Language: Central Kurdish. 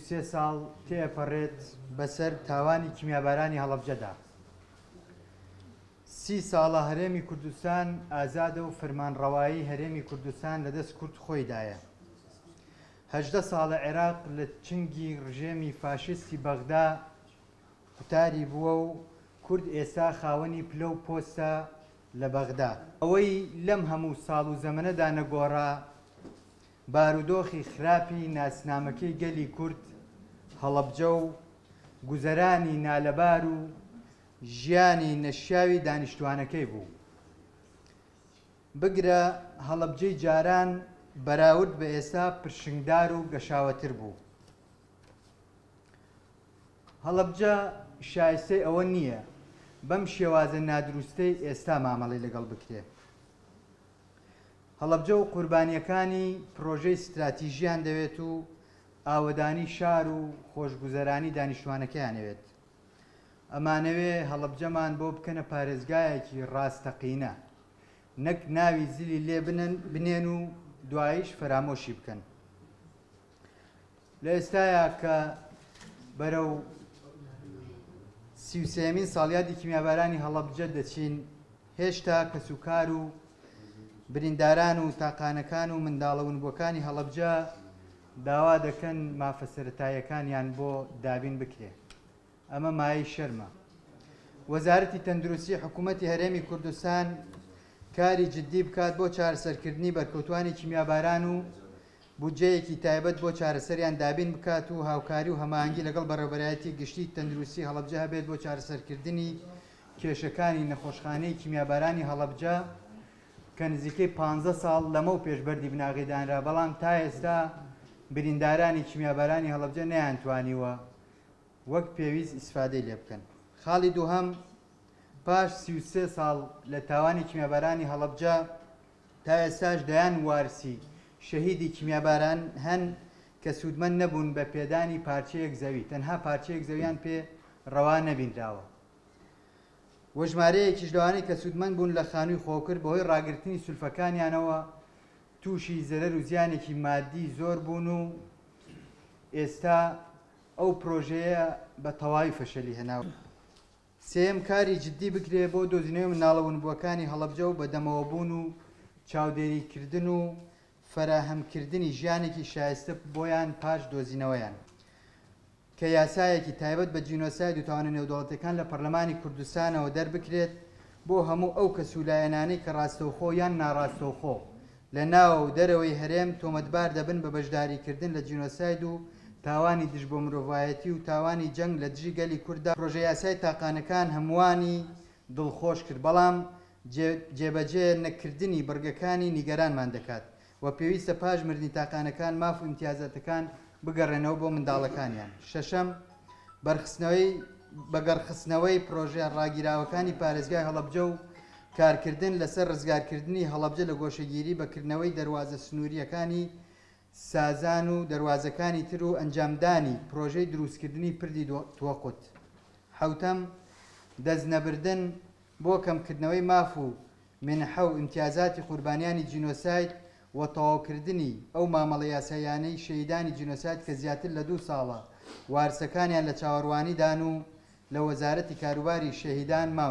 33 ساڵ تێپەڕێت بەسەر تاوانی کیمیابارانی هەڵەبجەدا. 30 ساڵە هەرێمی کوردستان ئازادە و فەرمانڕەوایی هەرێمی کوردستان لەدەست کورد خۆیدایە. 18 ساڵە عێراق لە چنگی ڕژێمی فاشستی بەغدا قوتاری بووە و کورد ئێستا خاوەنی پلە و پۆستە لە بەغدا. ئەوەی لەم هەموو ساڵ و زەمەنەدا نەگۆڕا بارودۆخی خراپی ناسنامەکەی گەلی کورد هەڵەبجە و گوزەرانی نالەبار و ژیانی نەشیاوی دانیشتوانەکەی بوو. بگرە هەڵەبجەی جاران بەراورد بە ئێستا پرشنگدار و گەشاوەتر بوو. هەڵەبجە شایستەی ئەوە نییە بەم شێوازە نادروستەی ئێستا مامەڵەی لەگەڵ بکرێ. هەڵەبجە و قوربانیەکانی پرۆژەی استراتیژیان دەوێت و ئاوەدانی شار و خۆشگوزەرانی دانیشتوانەکەیانەوێت. ئەمانەوێ هەڵەبجەمان بۆ بکەنە پارێزگایەکی ڕاستەقینە، نەک ناوی زیلی لێ بنێن و دواییش فەرامۆشی بکەن. لە ئێستایا کە بەرەو 33مین ساڵیادی کیمیابارانی هەڵەبجە دەچین، هێشتا کەسوکار و برینداران و تاقانەکان و منداڵە ونبووەکانی هەڵەبجە داوا دەکەن مافە سەرەتاییەکانیان بۆ دابین بکرێ. ئەمە مایەی شەرمە. وەزارەتی تەندروستی حکوومەتی هەرێمی کوردستان کاری جددی بکات بۆ چارەسەرکردنی بەرکەوتوانی کیمیاباران و بودجەیەکی تایبەت بۆ چارەسەریان دابین بکات و هاوکاری و هەماهەنگی لەگەڵ بەڕێوەبەرایەتی گشتی تەندروستی هەڵەبجە هەبێت بۆ چارەسەرکردنی کێشەکانی نەخۆشخانەی کیمیابارانی هەڵەبجە کە نزیکەی 15 ساڵ لەمە و پێشبەردی بناغێدانرا، بەڵام تا ئێستا بریندارانی کیمیابارانی هەڵەبجە نەیانتوانیوە وەک پێویست ئیسفادەی لێ بکەن. خاڵی دووهەم، پاش 33 ساڵ لە تاوانی کیمیابارانی هەڵەبجە تا ئێستاش دەیان وارسی شەهیدی کیمیاباران هەن کە سوودمەند نەبوون بە پێدانی پارچەیەک زەوی، تەنها پارچەیەک زەویان پێ ڕەوا نەبینراوە. وە ژمارەیەکیش لەوانەی کە سوودمەند بوون لە خانووی خۆکرد بەهۆی ڕاگررتنی سولفەکانیانەوە تووشی زەرەر و زیانێکی مادی زۆر بوون و ئێستا ئەو پرۆژەیە بە تەواوی فەشەلی هێناوە. سێم، کاری جددی بکرێ بۆ دۆزینەوەی منداڵە ونبووەکانی هەڵەبجە و بەدەمەوە بوون و چاودێریکردن و فەراهەمکردنی ژیانێکی شایستە بۆیان پاش دۆزینەوەیان، کە یاسایەکی تایبەت بە جینۆساید و تاوانە نێودەوڵەتیەکان لە پەرلەمانی کوردستانەوە دەربکرێت بۆ هەموو ئەو کەسولایەنانەی کە ڕاستەوخۆ یان ناڕاستەوخۆ لە ناوە و دەرەوەی هەرێم تۆمەتبار دەبن بە بەشداریکردن لە جینۆساید و تاوانی دژ بۆ مرۆڤایەتی و تاوانی جەنگ لە دژی گەلی کووردا. پرۆژە یاسای تاقانەکان هەمووانی دڵخۆش کرد، بەڵام جێبەجێ نەکردنی بڕگەکانی نیگەرانمان دەکات و پێویستە پاش مردنی تاقانەکان ماف و ئیمتیازاتەکان بگەڕێنەوە بۆ منداڵەکانیان. شەشەم، بەگەڕخستنەوەی پرۆژە ڕاگیراوەکانی پارێزگای هەڵەبجە و کارکردن لەسەر ڕزگارکردنی هەڵەبجە لە گۆشەگیری بەکردنەوەی دەواازە سنووریەکانی سازان و دەواازەکانی تر و ئەنجامدانی پرۆژەی دروستکردنی پردی توەقوت. حوتەم، دەستنەبردن بۆ کەمکردنەوەی ماف و منحە و ئیمتیازاتی قوربانیانی جینۆساید و تەواوکردنی ئەو مامەڵە یاساییانەی شەهیدانی جینۆساید کە زیاتر لە 2 ساڵە وارسەکانیان لە چاوەڕوانیدان و لە وەزارەتی کاروباری شەهیدان ماون.